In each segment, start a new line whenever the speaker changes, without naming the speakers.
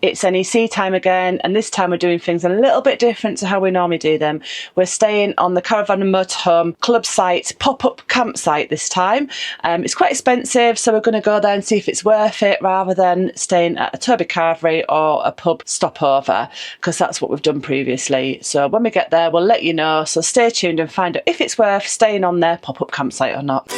It's NEC time again, and this time we're doing things a little bit different to how we normally do them. We're staying on the Caravan and Motorhome club site, pop-up campsite this time. It's quite expensive, so we're going to go there and see if it's worth it rather than staying at a Toby Carvery or a pub stopover, because that's what we've done previously. So when we get there, we'll let you know, so stay tuned and find out if it's worth staying on their pop-up campsite or not.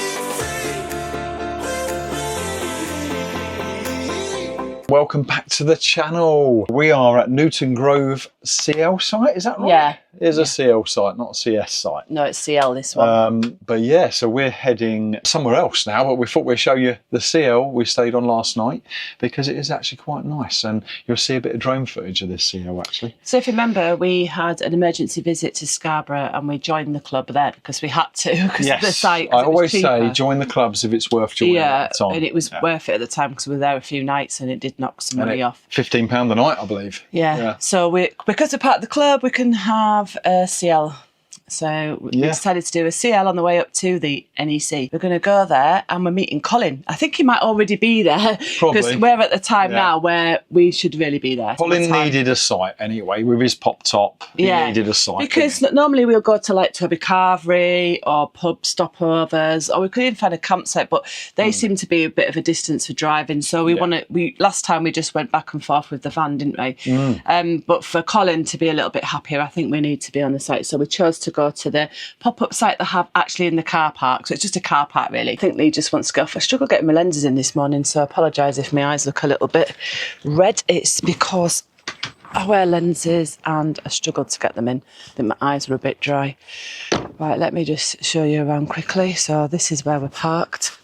Welcome back to the channel. We are at Newton Grove CL site, is that right?
Yeah.
It is a CL site, not a CS site.
No, it's CL, this one.
But yeah, so we're heading somewhere else now, but we thought we'd show you the CL we stayed on last night because it is actually quite nice, and you'll see a bit of drone footage of this CL actually.
So if you remember, we had an emergency visit to Scarborough and we joined the club there because we had to, because of the site.
I always say join the clubs if it's worth joining at the time.
And it was worth it at the time because we were there a few nights and it did knock some money off.
£15 a night, I believe.
Yeah. So because we're part of the club, we can have a CL. So we decided to do a CL on the way up to the NEC. We're going to go there and we're meeting Colin. I think he might already be there because we're at the time now where we should really be there.
Colin needed a site anyway with his pop top. He needed a site.
Because normally we'll go to like Toby Carvery or pub stopovers, or we could even find a campsite, but they seem to be a bit of a distance for driving. So last time we just went back and forth with the van, didn't we? But for Colin to be a little bit happier, I think we need to be on the site. So we chose to go to the pop-up site they have actually in the car park. So it's just a car park really. I think Lee just wants to go. I struggled getting my lenses in this morning, so I apologise if my eyes look a little bit red. It's because I wear lenses and I struggled to get them in. I think my eyes were a bit dry. Right, let me just show you around quickly. So this is where we're parked.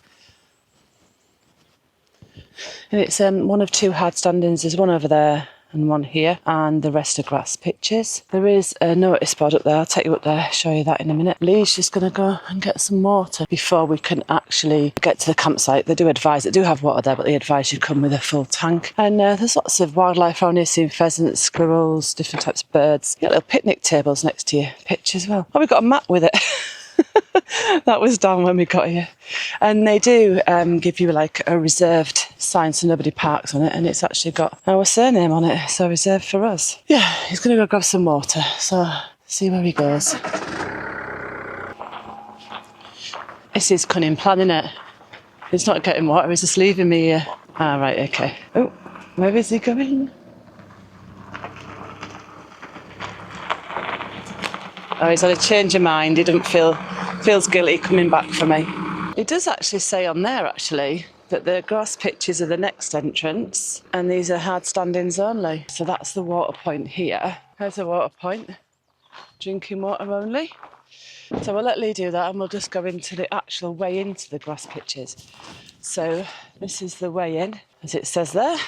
And it's one of two hard standings. There's one over there and one here, and the rest are grass pitches. There is a notice board up there. I'll take you up there, show you that in a minute. Lee's just going to go and get some water before we can actually get to the campsite. They do have water there, but they advise you come with a full tank. And there's lots of wildlife around here, seeing pheasants, squirrels, different types of birds. You got little picnic tables next to your pitch as well. Oh, we've got a mat with it. That was done when we got here. And they do give you like a reserved sign so nobody parks on it, and it's actually got our surname on it, so reserved for us. Yeah, he's going to go grab some water, so see where he goes. This is cunning plan, isn't it? He's not getting water, he's just leaving me here. Ah, right, okay. Oh, where is he going? Oh, he's had a change of mind. He feels guilty coming back for me. It does actually say on there, actually, that the grass pitches are the next entrance and these are hard standings only. So that's the water point here. There's the water point. Drinking water only. So we'll let Lee do that and we'll just go into the actual way into the grass pitches. So this is the way in, as it says there.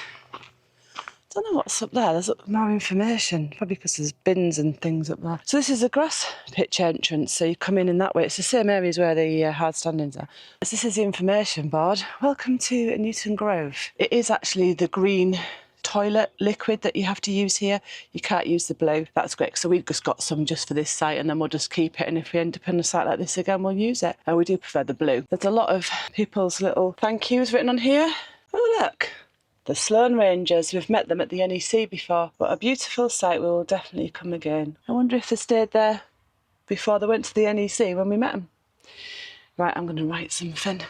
I don't know what's up there. There's more information, probably because there's bins and things up there. So this is a grass pitch entrance, so you come in that way. It's the same areas where the hard standings are. So this is the information board. Welcome to Newton Grove. It is actually the green toilet liquid that you have to use here. You can't use the blue. That's great. So we've just got some just for this site, and then we'll just keep it, and if we end up on a site like this again, we'll use it. And we do prefer the blue. There's a lot of people's little thank yous written on here. Oh, look. The Sloane Rangers, we've met them at the NEC before. What a beautiful site, we will definitely come again. I wonder if they stayed there before they went to the NEC when we met them. Right, I'm going to write something.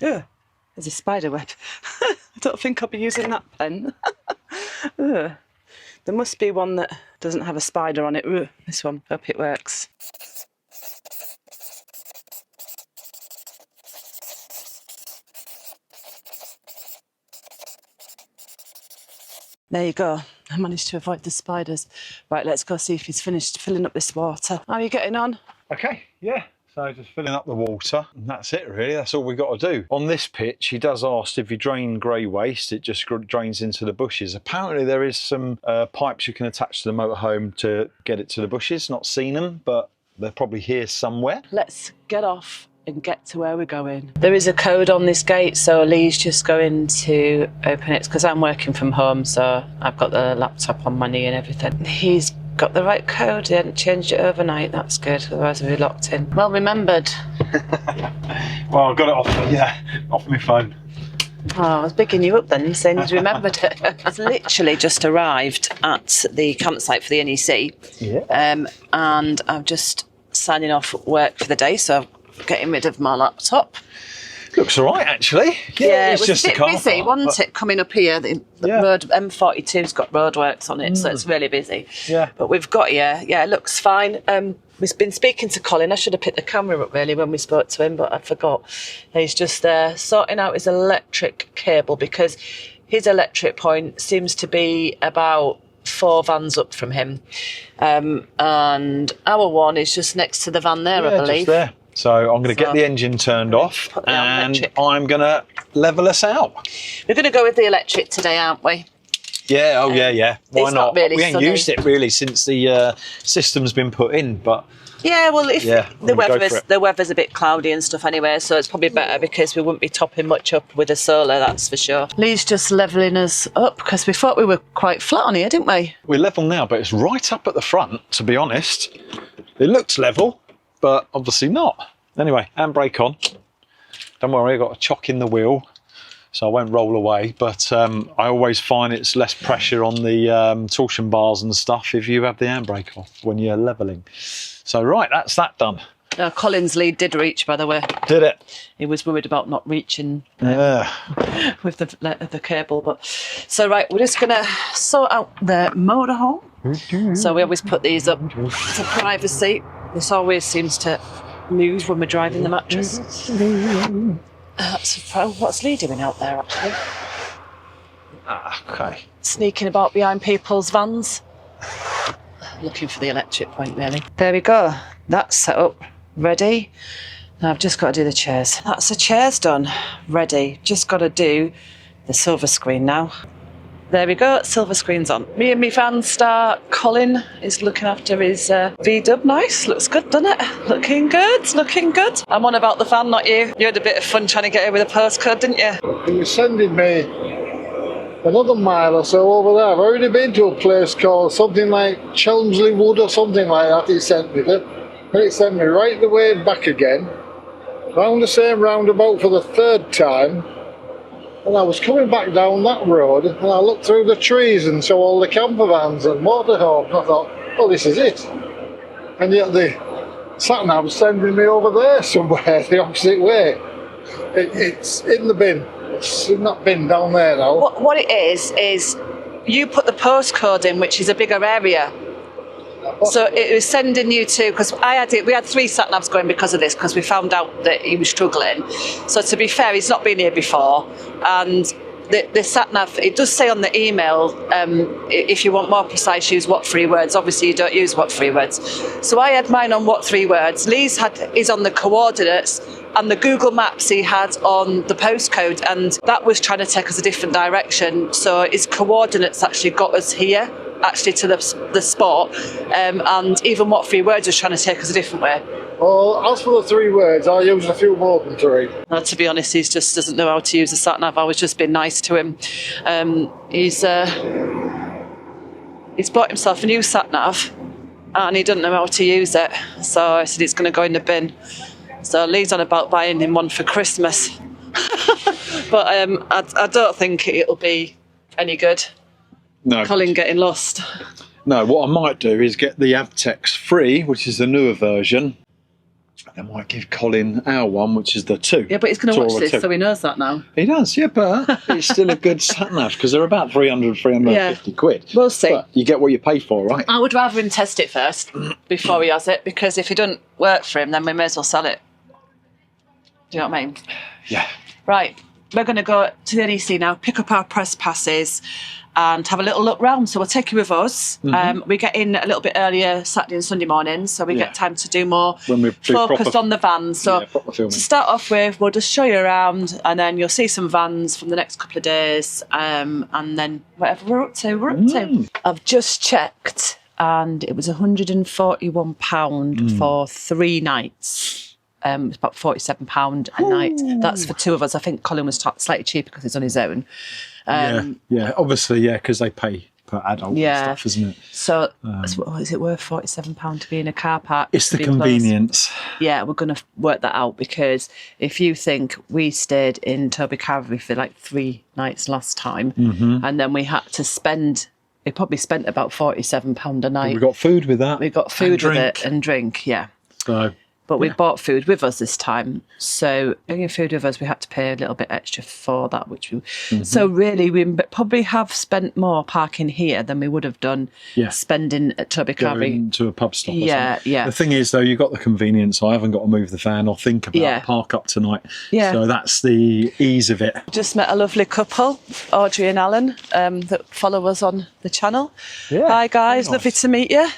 Ugh, there's a spider web. I don't think I'll be using that pen. Ugh. There must be one that doesn't have a spider on it. Ugh, this one, hope it works. There you go. I managed to avoid the spiders. Right, let's go see if he's finished filling up this water. How are you getting on?
Okay, yeah. So just filling up the water, and that's it really. That's all we've got to do. On this pitch, he does ask if you drain grey waste, it just drains into the bushes. Apparently there is some pipes you can attach to the motorhome to get it to the bushes. Not seen them, but they're probably here somewhere. Let's get off and get to where we're going. There is a code on this gate, so Lee's just going to open it because I'm working from home, so I've got the laptop on my knee and everything. He's got the right code, he hadn't changed it overnight. That's good, otherwise we'd be locked in. Well remembered.
Well, I got it off my phone.
Oh, I was picking you up then, saying you remembered it. I've literally just arrived at the campsite for the NEC.
Yeah.
And I'm just signing off work for the day, so I'm getting rid of my laptop.
Looks all right, actually.
Yeah,
it's
it was
just
a bit busy, wasn't it, coming up here? The road M42's got roadworks on it, so it's really busy.
Yeah.
But we've got here, it looks fine. We've been speaking to Colin. I should have picked the camera up really when we spoke to him, but I forgot. He's just sorting out his electric cable because his electric point seems to be about 4 vans up from him. And our one is just next to the van there, I believe.
Just there. So I'm going to get the engine turned off and I'm going to level us out.
We're going to go with the electric today, aren't we?
Yeah, yeah. Why
it's
not?
Really
we ain't used it really since the system's been put in, but...
Yeah, well, if the weather's a bit cloudy and stuff anyway, so it's probably better because we wouldn't be topping much up with the solar, that's for sure. Lee's just levelling us up because we thought we were quite flat on here, didn't we?
We're level now, but it's right up at the front, to be honest. It looks level, but obviously not. Anyway, handbrake on. Don't worry, I've got a chock in the wheel, so I won't roll away, but I always find it's less pressure on the torsion bars and stuff if you have the handbrake off when you're levelling. So right, that's that done.
Colin's lead did reach, by the way.
Did it?
He was worried about not reaching with the cable. But so right, we're just gonna sort out the motorhome. So we always put these up to privacy. This always seems to move when we're driving the mattress. What's Lee doing out there actually?
Okay.
Sneaking about behind people's vans. Looking for the electric point, really. There we go. That's set up. Ready. Now I've just got to do the chairs. That's the chairs done. Ready. Just got to do the silver screen now. There we go. Silver screen's on. Me and me van star Colin is looking after his V-dub. Nice. Looks good, doesn't it? Looking good. Looking good. I'm on about the van, not you. You had a bit of fun trying to get here with a postcode, didn't you?
He was sending me another mile or so over there. I've already been to a place called something like Chelmsley Wood or something like that. He sent me there. And it sent me right the way back again, round the same roundabout for the 3rd time. And I was coming back down that road and I looked through the trees and saw all the campervans and motorhomes. I thought, oh, this is it. And yet the sat-nav was sending me over there somewhere, the opposite way. It's in the bin. It's in that bin down there now.
What it is you put the postcode in, which is a bigger area. So it was sending you to, because we had 3 sat-navs going because of this, because we found out that he was struggling. So to be fair, he's not been here before. And the sat-nav, it does say on the email, if you want more precise, use what 3 words. Obviously, you don't use what 3 words. So I had mine on what 3 words. Lee's is on the coordinates, and the Google Maps he had on the postcode, and that was trying to take us a different direction. So his coordinates actually got us here, actually to the spot, and even what 3 words was trying to take us a different way.
Well, as for the 3 words, I used a few more than 3.
To be honest, he just doesn't know how to use a sat-nav. I was just being nice to him. He's bought himself a new sat-nav and he doesn't know how to use it. So I said it's going to go in the bin. So Lee's on about buying him one for Christmas. But I don't think it'll be any good.
No.
Colin getting lost.
No, what I might do is get the Avtex 3, which is the newer version. I might give Colin our one, which is the 2.
Yeah, but he's going to watch this, 2. So he knows that now.
He does, yeah, but it's still a good sat-nav because they're about 300, 350 quid.
We'll see.
But you get what you pay for, right?
I would rather him test it first before he has it, because if it doesn't work for him, then we may as well sell it. Do you know what I mean?
Yeah.
Right, we're going to go to the NEC now, pick up our press passes and have a little look round. So we'll take you with us. Mm-hmm. We get in a little bit earlier Saturday and Sunday mornings, so we get time to do more
when we're
focused on the vans. So to start off with, we'll just show you around, and then you'll see some vans from the next couple of days, and then whatever we're up to, I've just checked, and it was £141 for 3 nights. It's about £47 a night. That's for 2 of us. I think Colin was slightly cheaper because he's on his own.
Yeah, obviously, because they pay per adult
Yeah.
and stuff, isn't it?
So, is it worth £47 to be in a car park?
It's the
Be close?
convenience.
Yeah, we're going to work that out, because if you think we stayed in Toby Caravan for like 3 nights last time, and then we had to spend, we probably spent about £47 a night.
We got food with that.
We got food with
drink.
it and drink, yeah.
So,
But we bought food with us this time. So bringing food with us, we had to pay a little bit extra for that. So really, we probably have spent more parking here than we would have done spending at Toby Caravan.
going to a pub stop or
Yeah,
something.
yeah.
The thing is, though, you've got the convenience. I haven't got to move the van or think about park up tonight.
Yeah.
So that's the ease of it.
Just met a lovely couple, Audrey and Alan, that follow us on the channel.
Yeah,
Hi guys,
very
lovely
nice.
to meet you.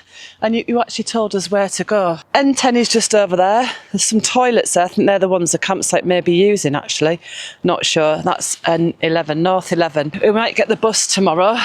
And you actually told us where to go. N10 is just over there. There's some toilets there. I think they're the ones the campsite may be using, actually. Not sure. That's N11, North 11. We might get the bus tomorrow.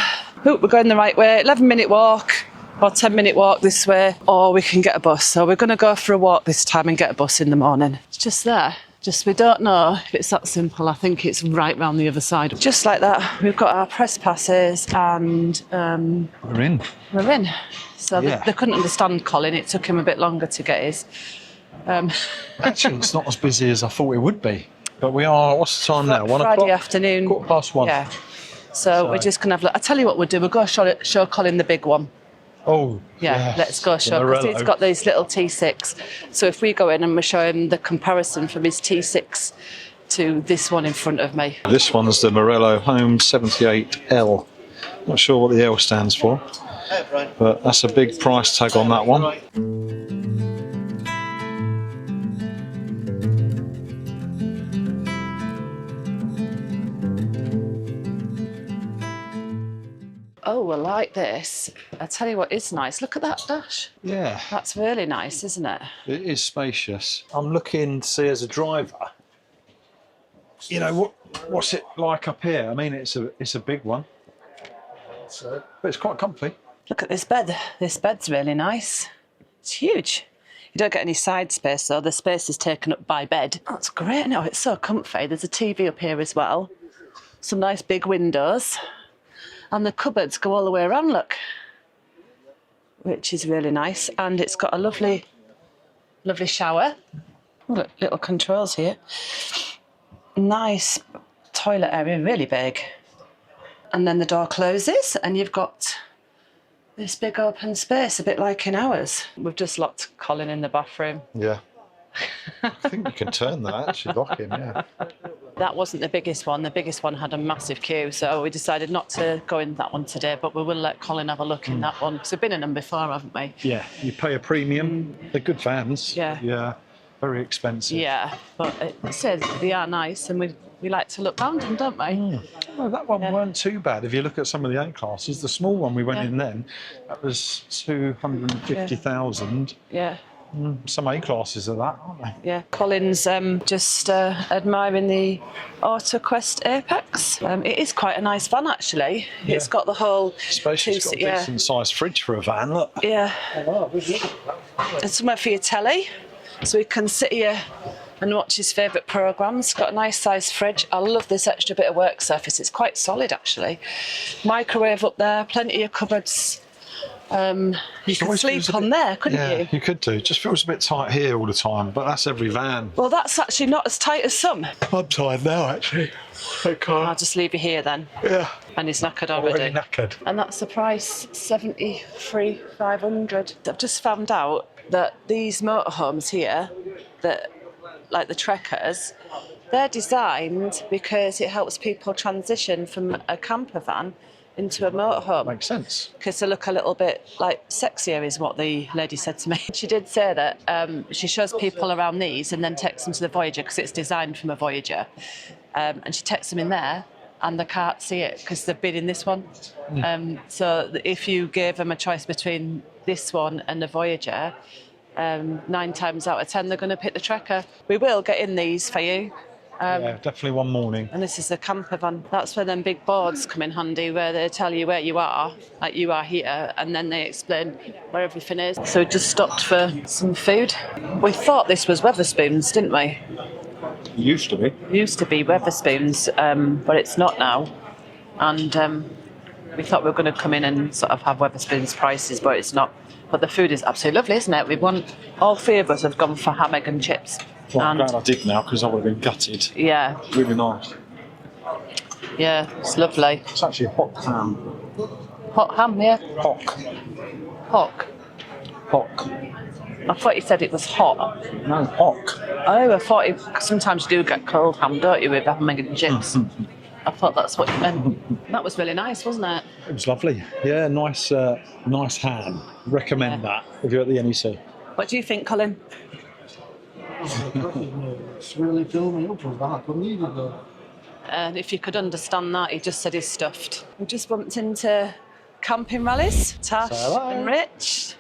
We're going the right way. 11-minute walk or 10-minute walk this way, or we can get a bus. So we're going to go for a walk this time and get a bus in the morning. It's just there. Just we don't know if it's that simple. I think it's right round the other side. Just like that, we've got our press passes and
We're in.
we're in. So they couldn't understand Colin. It took him a bit longer to get his.
Actually, it's not as busy as I thought it would be. But we are, what's the time now? 1
Friday
o'clock?
afternoon.
1:15.
Yeah. So we're just going to have a look. I'll tell you what we'll do. We'll go show Colin the big one.
Oh,
Yeah,
yes.
let's go show, because he's got these little T6. So if we go in and we show him the comparison from his T6 to this one in front of me.
This one's the Motorhome 78L. Not sure what the L stands for, but that's a big price tag on that one.
Oh, I like this. I tell you what is nice. Look at that dash.
Yeah,
That's really nice, isn't it?
it is spacious. I'm looking to see as a driver, you know, what's it like up here? I mean, it's a big one, but it's quite comfy.
Look at this bed. This bed's really nice. It's huge. You don't get any side space though. The space is taken up by bed. That's great. No, it's so comfy. There's a TV up here as well. Some nice big windows. And the cupboards go all the way around, look. Which is really nice. And it's got a lovely, lovely shower. Look, little controls here. Nice toilet area, really big. And then the door closes and you've got this big open space, a bit like in ours. We've just locked Colin in the bathroom.
Yeah. I think you can turn that, actually, lock him, yeah.
That wasn't the biggest one. The biggest one had a massive queue, so we decided not to go in that one today, but we will let Colin have a look in that one, because we've been in them before, haven't we?
Yeah, you pay a premium. They're good vans.
Yeah.
Yeah, very expensive.
Yeah, but it says they are nice, and we like to look round them, don't we?
Well, that one weren't too bad. If you look at some of the A classes, the small one we went in then, that was 250,000.
Yeah.
Some A classes are that, aren't they?
Yeah, Colin's just admiring the AutoQuest Apex. It is quite a nice van, actually.
Yeah.
It's got the whole...
Spacious, got a decent sized fridge for a van, look.
Yeah. There's somewhere for your telly, so he can sit here and watch his favourite programmes. Got a nice sized fridge. I love this extra bit of work surface. It's quite solid, actually. Microwave up there, plenty of cupboards. You could sleep on there, couldn't you?
You could do. It just feels a bit tight here all the time, but that's every van.
Well, that's actually not as tight as some.
I'm tired now, actually.
I'll just leave you here then.
Yeah.
And he's knackered already.
Already knackered.
And that's the price, $73,500. I've just found out that these motorhomes here, that like the trekkers, they're designed because it helps people transition from a camper van into a motorhome.
Makes sense.
Because they look a little bit like sexier, is what the lady said to me. She did say that she shows people around these and then takes them to the Voyager, because it's designed from a Voyager. And she takes them in there and they can't see it because they've been in this one. So if you gave them a choice between this one and the Voyager, 9 times out of 10 they're going to pick the Trekker. We will get in these for you.
Yeah, definitely one morning.
And this is the camper van. That's where them big boards come in handy, where they tell you where you are, like you are here, and then they explain where everything is. So we just stopped for some food. We thought this was Weatherspoons, didn't we?
Used to be.
Used to be Weatherspoons, but it's not now. And We thought we were going to come in and sort of have Wetherspoon's prices, but it's not. But the food is absolutely lovely, isn't it? All 3 of us have gone for ham, egg and chips.
Well, I'm glad I did now, because I would have been gutted.
Yeah.
Really nice.
Yeah, it's lovely.
It's actually hot ham.
Hot ham, yeah?
Hock.
Hock.
Hock.
I thought you said it was hot.
No, hock.
Oh, I thought sometimes you do get cold ham, don't you, with ham, egg and chips? I thought that's what you meant. That was really nice, wasn't it?
It was lovely. Yeah, nice ham. Recommend that if you're at the NEC.
What do you think, Colin?
It's really filled me up with that. I couldn't eat it though.
And if you could understand that, he just said he's stuffed. We just bumped into camping rallies, Tash and Rich.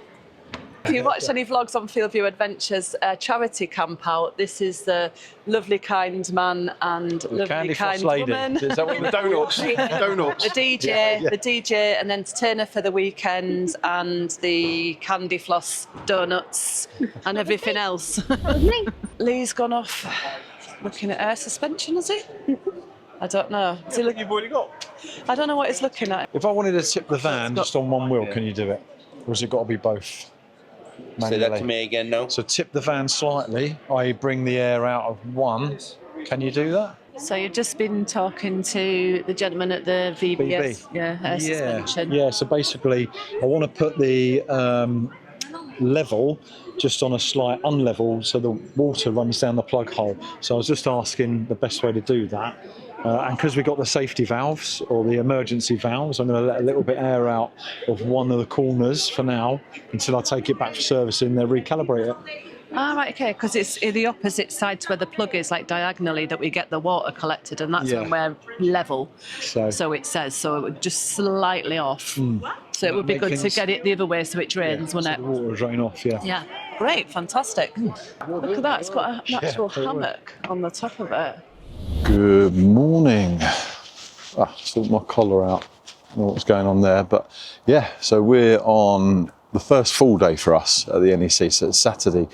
If you watched any vlogs on Fieldview Adventures, charity camp out, this is the lovely, kind man and lovely,
Candy
kind
floss lady.
woman.
Is that what the donuts? Donuts.
The DJ, the DJ, and entertainer for the weekend, and the candy floss donuts and everything else. Lee's gone off looking at air suspension, has he? I don't know. Is he
You've already got.
I don't know what he's looking at.
If I wanted to tip the van just on one wheel, can you do it? Or has it got to be both?
Say that to me again now.
So tip the van slightly, i.e. bring the air out of one. Can you do that?
So you've just been talking to the gentleman at the VBS, air suspension.
Yeah, so basically I want to put the level just on a slight unlevel so the water runs down the plug hole. So I was just asking the best way to do that. And because we've got the safety valves or the emergency valves, I'm going to let a little bit air out of one of the corners for now until I take it back for servicing, then recalibrate it.
Ah, right, okay, because it's in the opposite side to where the plug is, like diagonally, that we get the water collected, and that's when we're level. So it says, so it would just slightly off. So it would be good to get it the other way so it drains, wouldn't
so
it?
the water will drain off, Yeah,
great, fantastic. Look at that, it's got an actual hammock on the top of it.
Good morning. Sort my collar out. I don't know what's going on there, but yeah, so we're on the first full day for us at the NEC, so it's Saturday.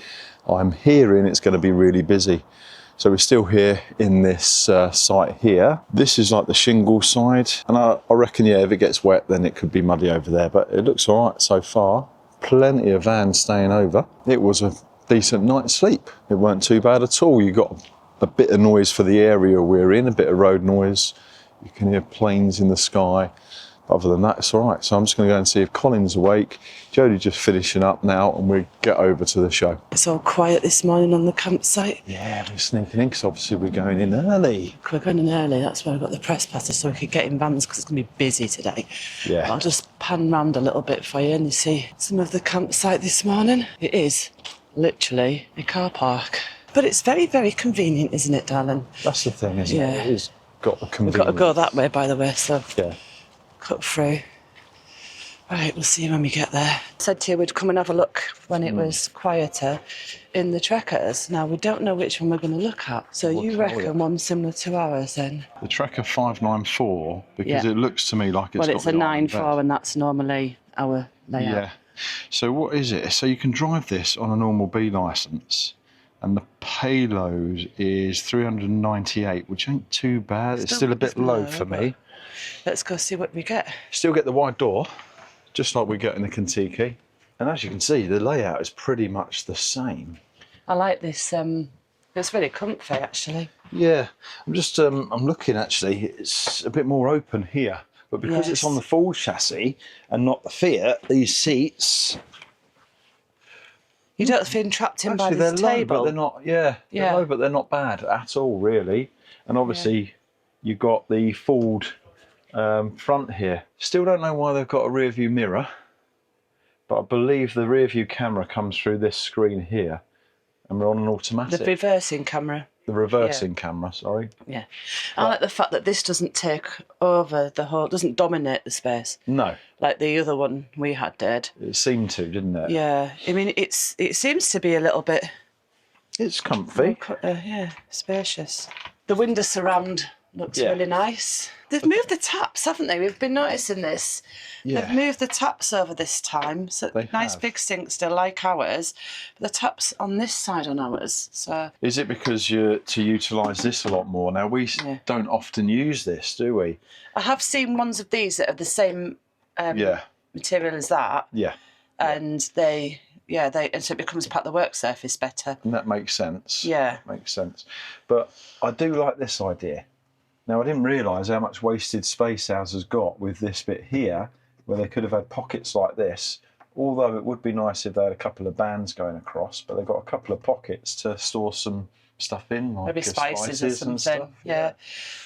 I'm hearing it's going to be really busy. So we're still here in this site here. This is like the shingle side, and I reckon, if it gets wet, then it could be muddy over there, but it looks all right so far. Plenty of vans staying over. It was a decent night's sleep. It weren't too bad at all. You got a bit of noise for the area we're in, a bit of road noise. You can hear planes in the sky. Other than that, it's all right. So I'm just going to go and see if Colin's awake. Jodie's just finishing up now, and we get over to the show.
It's all quiet this morning on the campsite.
Yeah, we're sneaking in because obviously we're going in early.
We're going in early, that's why we've got the press passes so we could get in vans because it's going to be busy today.
Yeah.
I'll just pan round a little bit for you and you see some of the campsite this morning. It is literally a car park. But it's very, very convenient, isn't it, darling?
That's the thing, isn't it? It is got the convenience.
We've got to go that way, by the way, so
yeah.
Cut through. Right, we'll see you when we get there. I said to you we'd come and have a look when it was quieter in the Trekkers. Now, we don't know which one we're going to look at. So you reckon one similar to ours then?
The Trekker 594, because it looks to me like it's
it's a 9.4 and that's normally our layout.
Yeah. So what is it? So you can drive this on a normal B licence, and the payload is 398, which ain't too bad. It's still a bit low for me.
Let's go see what we get.
Still get the wide door, just like we get in the Kon-Tiki. And as you can see, the layout is pretty much the same.
I like this. It's really comfy, actually.
Yeah, I'm just I'm looking actually. It's a bit more open here, but because it's on the Ford chassis and not the Fiat, these seats.
You don't feel trapped in by this
they're low,
table.
but they're not. They're low, but they're not bad at all, really. And obviously, you've got the Ford front here. Still don't know why they've got a rear view mirror, but I believe the rear view camera comes through this screen here, and we're on an automatic.
The reversing camera.
The reversing camera, sorry.
Yeah. I like the fact that this doesn't take over the whole, doesn't dominate the space. No. Like the other one we had did.
It seemed to, didn't it?
Yeah. I mean, it seems to be a little bit...
It's comfy.
Spacious. The window surround Looks really nice. They've moved the taps, haven't they? We've been noticing this.
Yeah.
They've moved the taps over this time. So nice big sink still like ours. But the taps on this side on ours. So
is it because you're to utilise this a lot more? Now, we don't often use this, do we?
I have seen ones of these that are the same material as that.
Yeah.
And so it becomes part of the work surface better.
And that makes sense.
Yeah.
Makes sense. But I do like this idea. Now, I didn't realise how much wasted space ours has got with this bit here, where they could have had pockets like this, although it would be nice if they had a couple of bands going across, but they've got a couple of pockets to store some stuff in, like
maybe spices or something.
and stuff.
Yeah.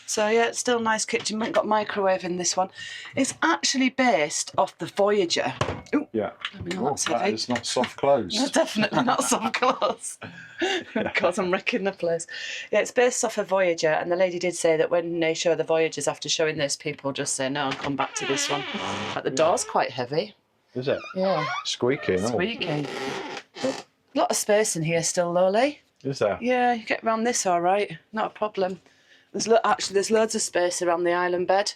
So, it's still a nice kitchen. We haven't got microwave in this one. It's actually based off the Voyager. Ooh,
yeah.
That's heavy.
It's not soft closed.
No, definitely not soft close. Because I'm wrecking the place. Yeah, it's based off a Voyager, and the lady did say that when they show the Voyagers after showing this, people just say no and come back to this one. But the door's quite heavy.
Is it?
Yeah.
Squeaky.
Squeaky. A lot of space in here still, though, Lee.
Is there?
Yeah, you get around this all right. Not a problem. There's loads of space around the island bed.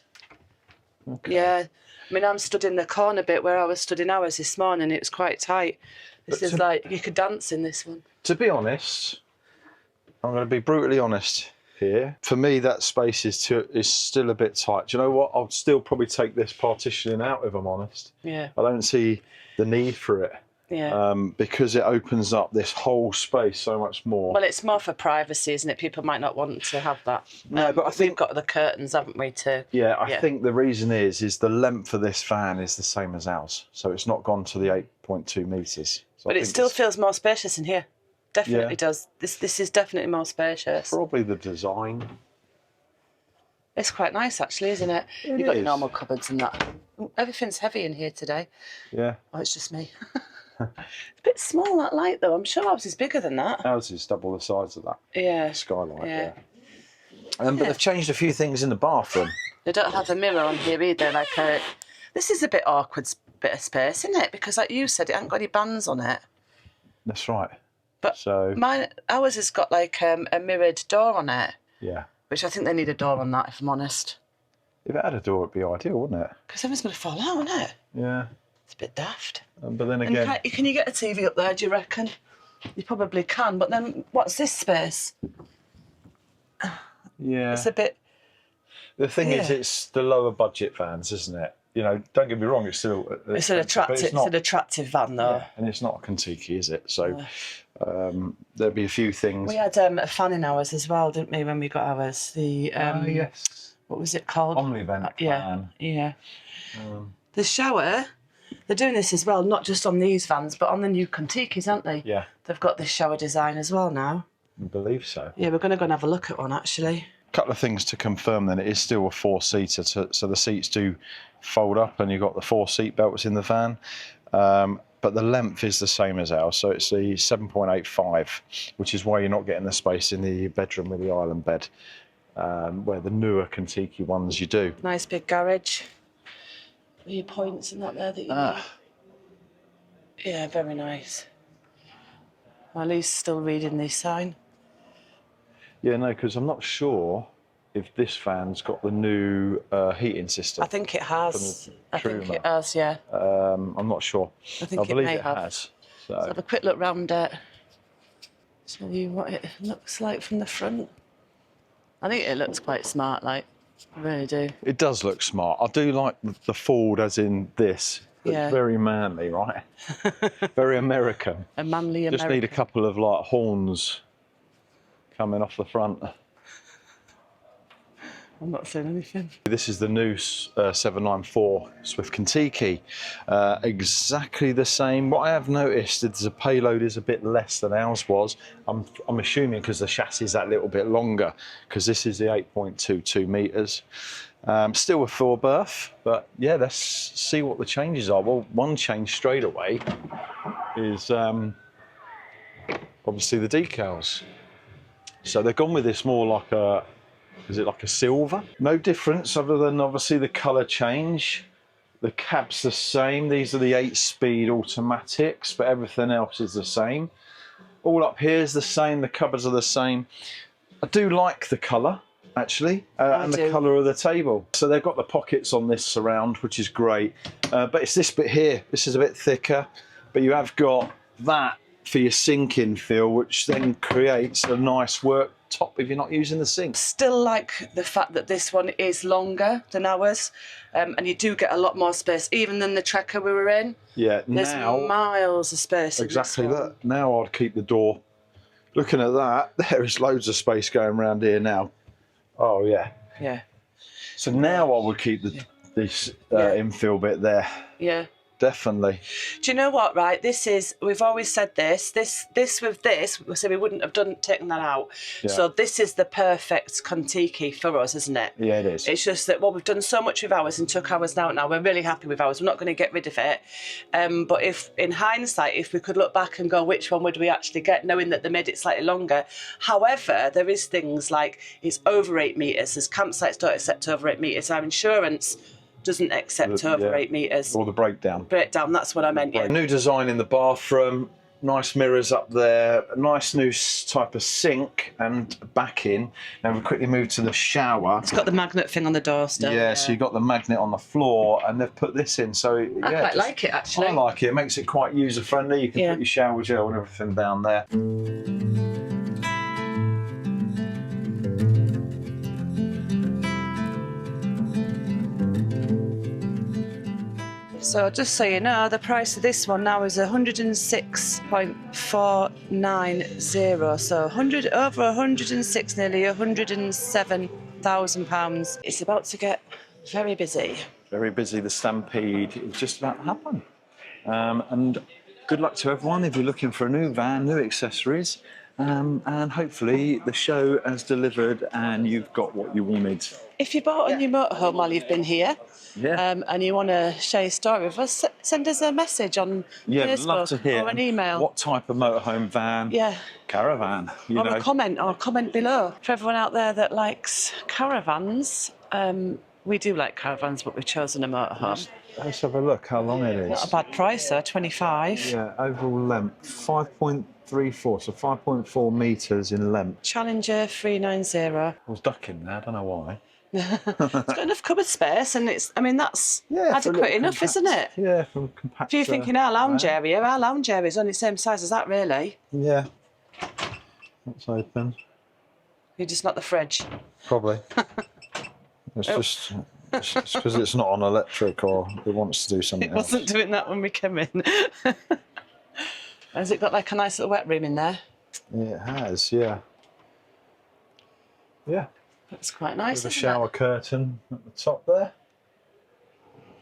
Okay.
Yeah. I mean, I'm stood in the corner bit where I was stood in ours this morning. It was quite tight. This is like, you could dance in this one.
To be honest, I'm going to be brutally honest here. For me, that space is still a bit tight. Do you know what? I'll still probably take this partitioning out if I'm honest.
Yeah.
I don't see the need for it.
Yeah.
Because it opens up this whole space so much more.
Well, it's more for privacy, isn't it? People might not want to have that.
No, but I think
we've got the curtains, haven't we?
I think the reason is the length of this fan is the same as ours, so it's not gone to the 8.2 metres. So
but it still feels more spacious in here. Definitely does. This is definitely more spacious.
Probably the design.
It's quite nice, actually, isn't it? You've got your normal cupboards and that. Ooh, everything's heavy in here today.
Yeah.
Oh, it's just me. It's a bit small, that light, though. I'm sure ours is bigger than that.
Ours is double the size of that.
Yeah.
Skylight.
Yeah.
But they've changed a few things in the bathroom.
They don't have a mirror on here either. This is a bit awkward bit of space, isn't it? Because, like you said, it hasn't got any bands on it.
That's right.
But ours has got like a mirrored door on it.
Yeah.
Which I think they need a door on that, if I'm honest.
If it had a door, it'd be ideal, wouldn't it?
Because everything's going to fall out, isn't it?
Yeah.
It's a bit daft.
But then again...
Can you get a TV up there, do you reckon? You probably can, but then what's this space?
Yeah.
It's a bit...
The thing is, it's the lower budget vans, isn't it? You know, don't get me wrong, it's still...
It's an attractive van, though.
Yeah, and it's not a Kon-Tiki, is it? So there'll be a few things...
We had a fan in ours as well, didn't we, when we got ours? The
yes.
What was it called?
Omnivent fan.
Yeah. The shower... They're doing this as well, not just on these vans, but on the new Kon-Tikis, aren't they?
Yeah.
They've got this shower design as well now.
I believe so.
Yeah, we're going to go and have a look at one, actually.
A couple of things to confirm then. It is still a four-seater, so the seats do fold up and you've got the 4 seat belts in the van. But the length is the same as ours, so it's the 7.85, which is why you're not getting the space in the bedroom with the island bed, where the newer Kon-Tiki ones you do.
Nice big garage. With your points and that there that you need. Yeah, very nice. Well, Lee's still reading the sign.
Yeah, no, because I'm not sure if this van's got the new heating system.
I think it has. I think it has, yeah.
I'm not sure.
I think
believe
it may have.
has. So.
Let's have a quick look round it. Show you what it looks like from the front. I think it looks quite smart, like. I really do.
It does look smart. I do like the Ford as in this. It's very manly, right? Very American.
A manly American.
Just need a couple of like horns coming off the front.
I'm not saying anything.
This is the new 794 Swift Kon-Tiki. Exactly the same. What I have noticed is the payload is a bit less than ours was. I'm assuming because the chassis is that little bit longer, because this is the 8.22 metres. Still a 4 berth, but yeah, let's see what the changes are. Well, one change straight away is obviously the decals. So they've gone with this more like a, is it like a silver? No difference other than obviously the colour change. The cab's the same. These are the 8-speed automatics, but everything else is the same. All up here is the same. The cupboards are the same. I do like the colour. actually, and the colour of the table. So they've got the pockets on this surround, which is great. But it's this bit here. This is a bit thicker, but you have got that for your sinking feel, which then creates a nice work top if you're not using the sink.
Still like the fact that this one is longer than ours, and you do get a lot more space, even than the Trekker we were in.
Yeah,
there's
now
miles of space.
Exactly that. Now I'd keep the door. Looking at that, there is loads of space going around here now. Oh yeah.
Yeah.
So now I would keep this infill bit there.
Yeah.
Definitely.
Do you know what, right? We've always said this with this, we said we wouldn't have taken that out. Yeah. So this is the perfect Kon-Tiki for us, isn't it?
Yeah, it is.
It's just that, we've done so much with ours and took ours out now. We're really happy with ours. We're not going to get rid of it. But if, in hindsight, if we could look back and go, which one would we actually get, knowing that they made it slightly longer? However, there is things like it's over 8 metres. There's campsites don't accept over 8 metres. Our insurance doesn't accept over 8 metres.
Or the breakdown.
That's what I meant, yeah.
New design in the bathroom, nice mirrors up there, a nice new type of sink and back in. Now we quickly move to the shower.
It's got the magnet thing on the door still.
Yeah, so you've got the magnet on the floor and they've put this in. So
I quite like it, actually.
I like it. It makes it quite user-friendly. You can put your shower gel and everything down there.
So just so you know, the price of this one now is 106.490. So over 106, nearly £107,000. It's about to get very busy.
Very busy. The stampede is just about to happen. And good luck to everyone if you're looking for a new van, new accessories. And hopefully the show has delivered and you've got what you wanted.
If you bought a new motorhome while you've been here, and you want to share your story with us, send us a message on Facebook
love to hear
or an email.
What type of motorhome, van, caravan,
a comment below. For everyone out there that likes caravans, we do like caravans, but we've chosen a motorhome.
Let's have a look how long it is.
Not a bad price, sir, 25.
Yeah, overall length, 5.34, so 5.4 metres in length.
Challenger 390.
I was ducking there, I don't know why.
It's got enough cupboard space, and that's adequate enough, isn't it?
Yeah, from compact.
If you're thinking our lounge area is only the same size as that, really.
Yeah. That's open.
You're just not the fridge.
Probably. It's just because it's not on electric or it wants to do something else.
It wasn't doing that when we came in. Has it got like a nice little wet room in there?
Yeah, it has, yeah. Yeah.
That's quite nice.
There's a shower curtain at the top there.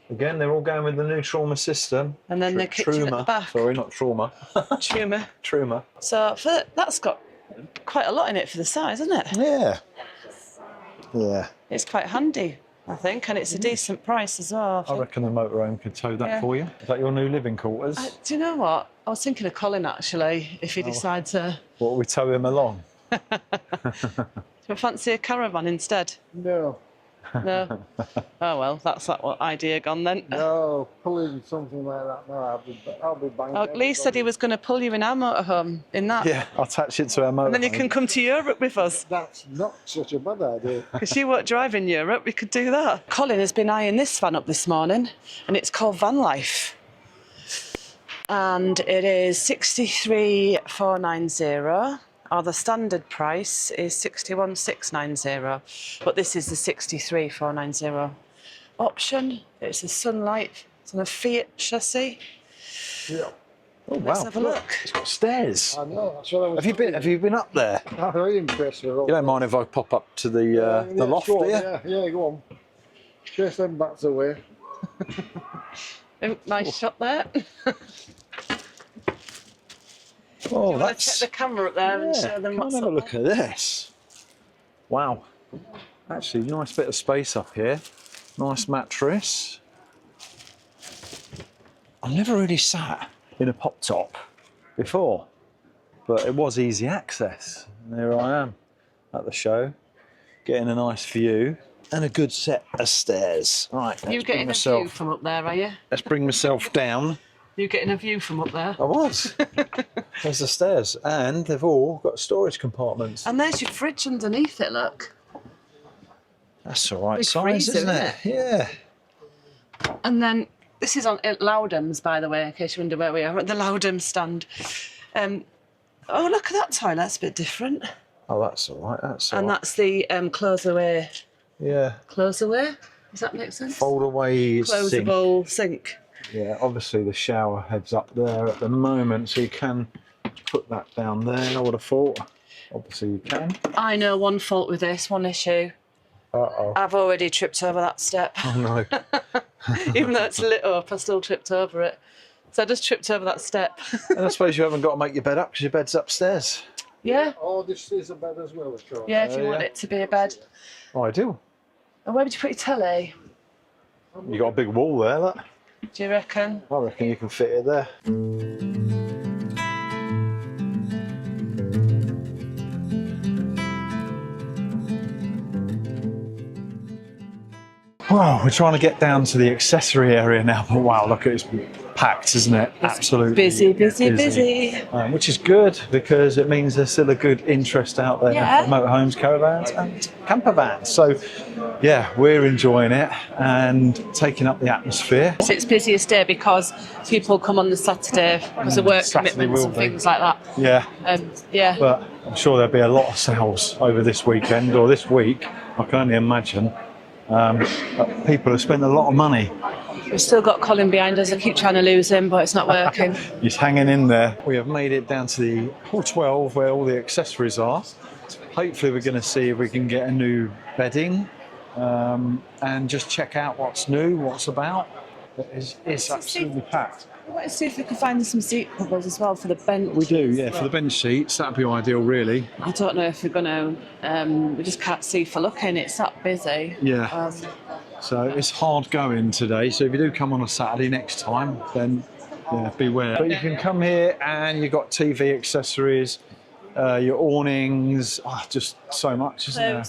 Again, they're all going with the new trauma system.
And then the kitchen at the back.
Sorry, not trauma.
Truma.
Truma.
So that's got quite a lot in it for the size, isn't it?
Yeah. Yeah.
It's quite handy, I think, and it's a decent price as well.
I reckon the motorhome could tow that for you. Is that your new living quarters?
Do you know what? I was thinking of Colin, actually, if he decides to...
What, we tow him along?
Do you fancy a caravan instead?
No.
No? Oh, well, that's that idea gone then.
No, pulling something like that, no, I'll be banging.
Oh, Lee said he was going to pull you in our motorhome, in that.
Yeah, I'll attach it to our motorhome.
And then you can come to Europe with us.
That's not such a bad idea.
Because you won't drive in Europe, we could do that. Colin has been eyeing this van up this morning, and it's called Vanlife. And it is 63,490. The standard price is 61,690, but this is the 63,490 option. It's a Sunlight. It's on a Fiat chassis.
Yeah.
Oh, wow.
Let's have a look.
It's got stairs.
I know, that's what I was
Have you been up there?
I'm very impressed with all
You don't mind if I pop up to the loft, do you?
Yeah, go on. Chase them bats away.
Oh, nice shot there.
Oh,
that's... Take the camera up there and show them what's
have a look at this. Wow. Actually, nice bit of space up here. Nice mattress. I've never really sat in a pop top before, but it was easy access. And there I am at the show, getting a nice view and a good set of stairs. Right,
You're getting a view from up there, are you?
Let's bring myself down.
You're getting a view from up there?
I was. There's the stairs, and they've all got storage compartments.
And there's your fridge underneath it, look.
That's the right
Big
size,
freezer,
isn't it? Yeah.
And then this is at Loudham's, by the way, in case you wonder where we are, at the Loudham stand. Oh, look at that toilet, that's a bit different.
Oh, that's all right. That's all
And
right.
that's the close away.
Yeah.
Close away? Does that make sense?
Fold away sink.
Closable sink.
Yeah, obviously the shower head's up there at the moment, so you can put that down there, I would have thought. Obviously you can.
I know one fault with this, one issue.
Uh-oh.
I've already tripped over that step.
Oh, no.
Even though it's lit up, I still tripped over it. So I just tripped over that step.
And I suppose you haven't got to make your bed up because your bed's upstairs.
Yeah.
Oh, this is a bed as well, of course.
Yeah, if you want it to be a bed.
Oh, I do.
And where would you put your telly?
You got a big wall there, look.
Do you reckon?
I reckon you can fit it there. Well, we're trying to get down to the accessory area now, but wow, look, it's packed, isn't it? Absolutely
busy.
Which is good because it means there's still a good interest out there
Yeah.
for motorhomes, caravans, and campervans. So, yeah, we're enjoying it and taking up the atmosphere.
It's busiest day because people come on the Saturday because of work
Saturday
commitments
will
and
be.
things like that.
Yeah,
Yeah.
but I'm sure there'll be a lot of sales over this weekend or this week. I can only imagine. People have spent a lot of money.
We've still got Colin behind us. I keep trying to lose him, but it's not working.
He's hanging in there. We have made it down to the hall 12 where all the accessories are. Hopefully we're going to see if we can get a new bedding and just check out what's new, what's about. It's absolutely packed.
I want to see if we can find some seat covers as well for the bench.
We do, yeah, for the bench seats. That'd be ideal, really.
I don't know if we're going to... we just can't see for looking. It's that busy.
Yeah. So it's hard going today. So if you do come on a Saturday next time, then yeah, beware. But you can come here and you've got TV accessories, your awnings, just so much, isn't there?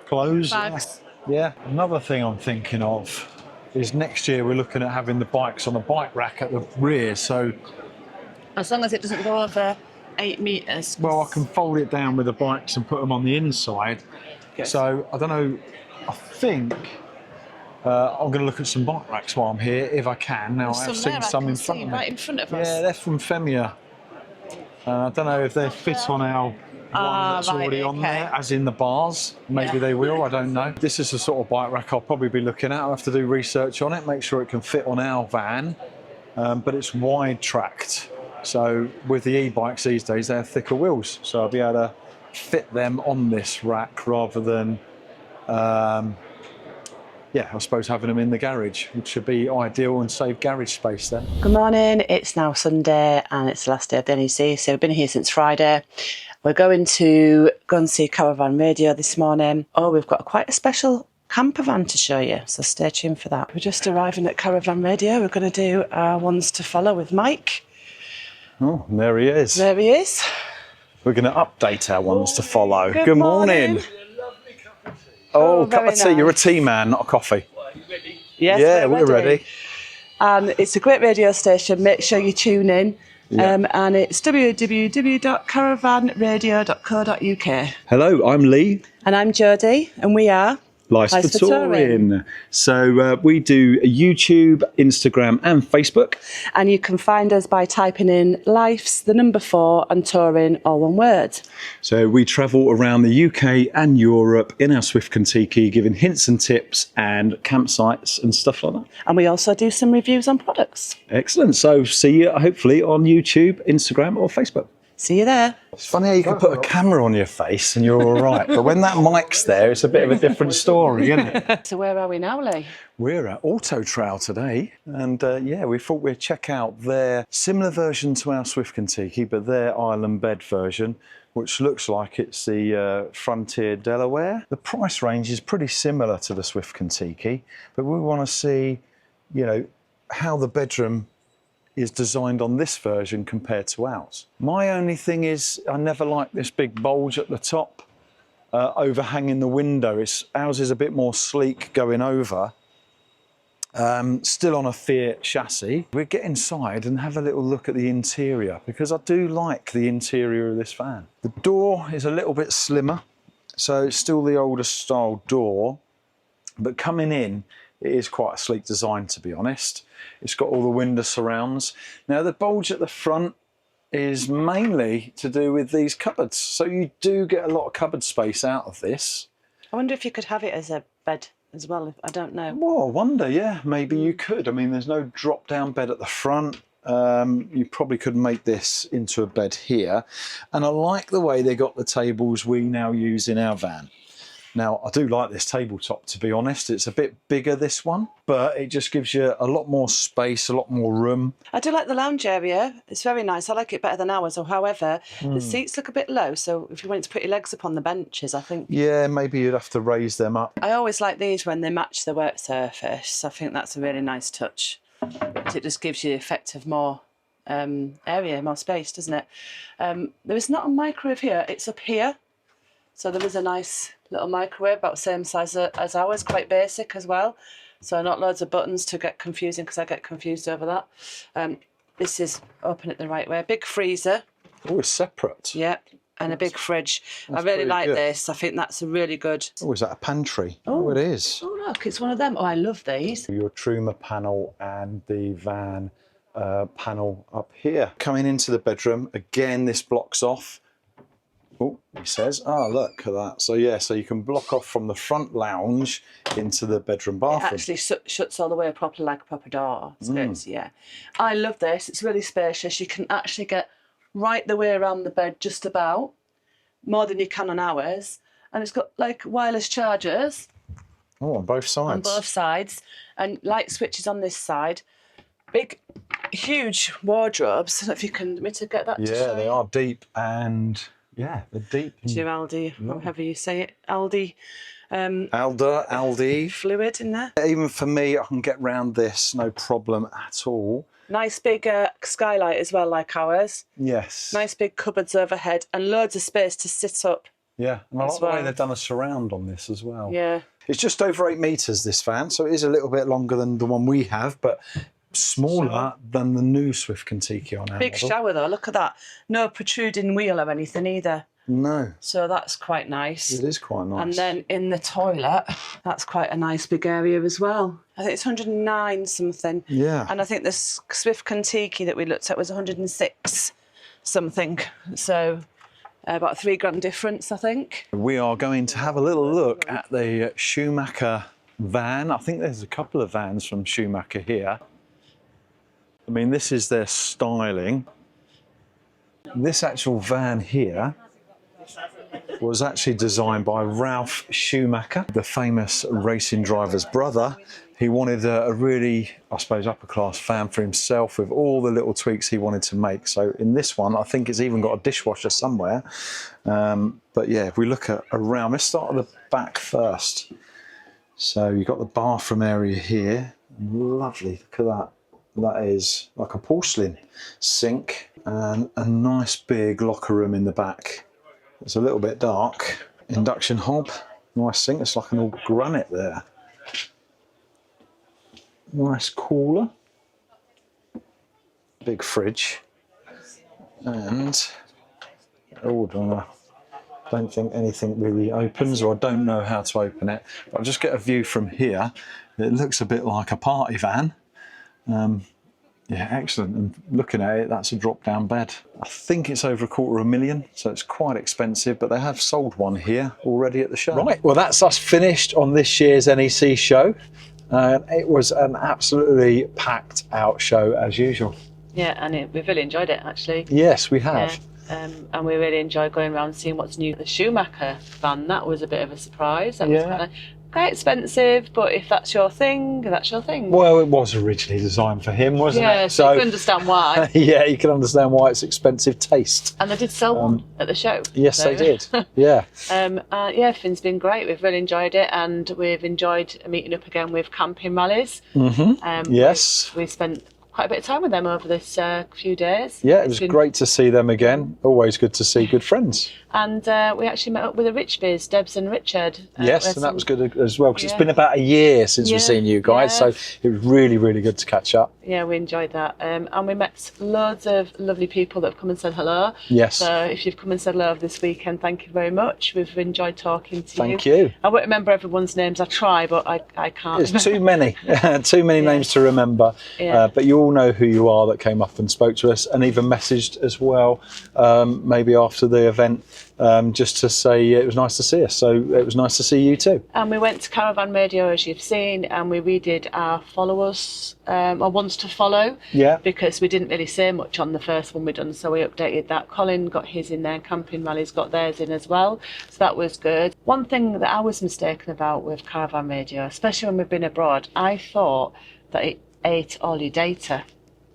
Clothes.
Bags.
Yeah. Another thing I'm thinking of is next year we're looking at having the bikes on the bike rack at the rear. So
As long as it doesn't go over 8 metres.
well, I can fold it down with the bikes and put them on the inside.
Yes.
So I don't know. I think I'm going to look at some bike racks while I'm here, if I can. Now I have seen some in front of me.
Right in front of us.
Yeah, they're from Femia. I don't know if they fit on our one that's already on there, as in the bars. Maybe they will, I don't know. This is the sort of bike rack I'll probably be looking at. I'll have to do research on it, make sure it can fit on our van. But it's wide tracked. So with the e-bikes these days, they have thicker wheels. So I'll be able to fit them on this rack rather than, I suppose having them in the garage, which should be ideal and save garage space then.
Good morning, it's now Sunday and it's the last day of the NEC, so we've been here since Friday. We're going to go and see Caravan Radio this morning. Oh, we've got quite a special camper van to show you, so stay tuned for that. We're just arriving at Caravan Radio. We're going to do our ones to follow with Mike.
Oh, and there he is.
There he is.
We're going to update our ones to follow.
Good morning.
Oh, cup
very
of tea. You're a
nice.
tea man, not a coffee.
Yes,
Yeah, we're ready.
And it's a great radio station. Make sure you tune in. And it's www.caravanradio.co.uk.
Hello, I'm Lee.
And I'm Jodie, and we are
License for Touring. So we do YouTube, Instagram and Facebook.
And you can find us by typing in Life's, the number 4, and Touring, all one word.
So we travel around the UK and Europe in our Swift Kon-Tiki, giving hints and tips and campsites and stuff like that.
And we also do some reviews on products.
Excellent. So see you hopefully on YouTube, Instagram or Facebook.
See you there.
It's funny how you can put a camera on your face and you're all right, but when that mic's there, it's a bit of a different story, isn't it?
So where are we now, Lee?
We're at Auto Trail today, and we thought we'd check out their similar version to our Swift Kon-Tiki, but their island bed version, which looks like it's the Frontier Delaware. The price range is pretty similar to the Swift Kon-Tiki, but we want to see, how the bedroom is designed on this version compared to ours. My only thing is I never like this big bulge at the top overhanging the window. Ours is a bit more sleek going over, still on a Fiat chassis. We'll get inside and have a little look at the interior because I do like the interior of this van. The door is a little bit slimmer, so it's still the older style door, But coming in, it is quite a sleek design, to be honest. It's got all the window surrounds. Now the bulge at the front is mainly to do with these cupboards. So you do get a lot of cupboard space out of this.
I wonder if you could have it as a bed as well. I don't know.
Well, I wonder, yeah, maybe you could. I mean, there's no drop-down bed at the front. You probably could make this into a bed here. And I like the way they got the tables we now use in our van. Now, I do like this tabletop, to be honest. It's a bit bigger, this one, but it just gives you a lot more space, a lot more room.
I do like the lounge area. It's very nice. I like it better than ours. Or however, the seats look a bit low. So if you wanted to put your legs up on the benches, I think...
Yeah, maybe you'd have to raise them up.
I always like these when they match the work surface. I think that's a really nice touch. It just gives you the effect of more area, more space, doesn't it? There is not a microwave here. It's up here. So there is a nice little microwave, about the same size as ours, quite basic as well. So not loads of buttons to get confusing, because I get confused over that. This is open it the right way. Big freezer.
Oh, it's separate.
Yeah, and a big fridge.
That's
I really
pretty
like
good.
this. I think that's a really good...
Oh, is that a pantry? Oh, it is.
Oh, look, it's one of them. Oh, I love these.
Your Truma panel and the van panel up here. Coming into the bedroom, again, this blocks off. Oh, he says, oh, look at that. So, yeah, so you can block off from the front lounge into the bedroom bathroom.
It actually shuts all the way properly like a proper door. So it's, yeah. I love this. It's really spacious. You can actually get right the way around the bed just about, more than you can on ours. And it's got, like, wireless chargers.
Oh, on both sides.
On both sides. And light switches on this side. Big, huge wardrobes. I don't know if you can get that to show
Yeah, they
you.
are deep and... Yeah, they're deep.
Your Aldi, however you say it, Aldi.
Aldi.
Fluid in there.
Even for me, I can get round this, no problem at all.
Nice big skylight as well, like ours.
Yes.
Nice big cupboards overhead and loads of space to sit up.
Yeah, and I
as
like the way
well.
they've done a surround on this as well.
Yeah.
It's just over 8 metres, this van, so it is a little bit longer than the one we have, but smaller than the new Swift Kon-Tiki on our
Big
model.
shower though, look at that. No protruding wheel or anything either.
No.
So that's quite nice.
It is quite nice.
And then in the toilet, that's quite a nice big area as well. I think it's 109 something.
Yeah.
And I think the Swift Kon-Tiki that we looked at was 106 something. So about a £3,000 difference, I think.
We are going to have a little look at the Schumacher van. I think there's a couple of vans from Schumacher here. I mean, this is their styling. This actual van here was actually designed by Ralf Schumacher, the famous racing driver's brother. He wanted a really, I suppose, upper-class van for himself with all the little tweaks he wanted to make. So in this one, I think it's even got a dishwasher somewhere. But yeah, if we look at around, let's start at the back first. So you've got the bathroom area here. Lovely, look at that. That is like a porcelain sink and a nice big locker room in the back. It's a little bit dark. Induction hob, nice sink. It's like an all granite there. Nice cooler. Big fridge. And don't think anything really opens, or I don't know how to open it. But I'll just get a view from here. It looks a bit like a party van. Yeah, excellent. And looking at it, that's a drop-down bed. I think it's over $250,000, so it's quite expensive, but they have sold one here already at the show. Right, well, that's us finished on this year's NEC show. It was an absolutely packed out show as usual.
Yeah, and we've really enjoyed it, actually.
Yes, we have.
Yeah. And we really enjoyed going around seeing what's new. The Schumacher van, that was a bit of a surprise. That was quite expensive, but if that's your thing, that's your thing.
Well, it was originally designed for him, wasn't it?
Yeah, so you can understand why.
Yeah, you can understand why it's expensive taste.
And they did sell one at the show.
Yes, they did. Yeah.
Yeah, Finn's been great. We've really enjoyed it, and we've enjoyed meeting up again with Camping Rallies.
Yes.
We spent quite a bit of time with them over this few days.
Yeah, it was great to see them again. Always good to see good friends.
And we actually met up with the Richbys, Debs and Richard.
Yes, and that was good as well, because it's been about a year since we've seen you guys, so it was really, really good to catch up.
Yeah, we enjoyed that. And we met loads of lovely people that have come and said hello.
Yes.
So if you've come and said hello this weekend, thank you very much. We've enjoyed talking to you.
Thank you.
I won't remember everyone's names. I try, but I can't.
There's too many, too many names to remember.
Yeah.
But you all know who you are that came up and spoke to us, and even messaged as well, maybe after the event, just to say it was nice to see us. So it was nice to see you too.
And we went to Caravan Radio, as you've seen, and we redid our followers, or ones to follow.
Yeah.
Because we didn't really say much on the first one we done, so we updated that. Colin got his in there, Camping Rallies got theirs in as well, so that was good. One thing that I was mistaken about with Caravan Radio, especially when we've been abroad, I thought that it ate all your data,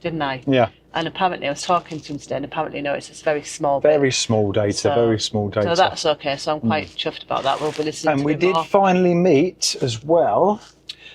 didn't I?
Yeah.
And apparently, I was talking to him today, and apparently, no, it's just very small bit.
Very small data, very small data.
So that's okay, so I'm quite chuffed about that. We'll be listening to
And we
it
did
more.
finally meet as well.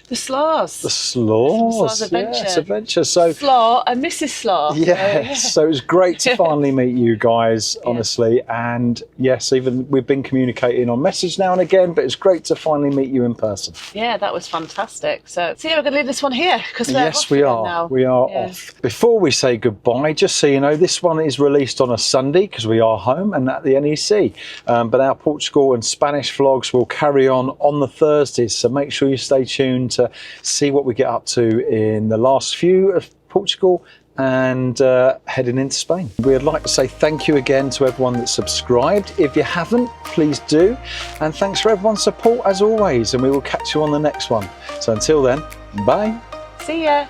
The Slaws.
The Slaws.
Adventure.
Yes, Adventure. So,
Slaw and Mrs. Slaw.
yes, so it was great to finally meet you guys, honestly. And yes, even we've been communicating on message now and again, but it's great to finally meet you in person.
Yeah, that was fantastic. So yeah, we're going to leave this one here, because
Yes, we are.
now.
We are off. Before we say goodbye, just so you know, this one is released on a Sunday because we are home and at the NEC. But our Portugal and Spanish vlogs will carry on the Thursdays. So make sure you stay tuned to see what we get up to in the last few of Portugal and heading into Spain. We'd like to say thank you again to everyone that subscribed. If you haven't, please do. And thanks for everyone's support as always. And we will catch you on the next one. So until then, bye.
See ya.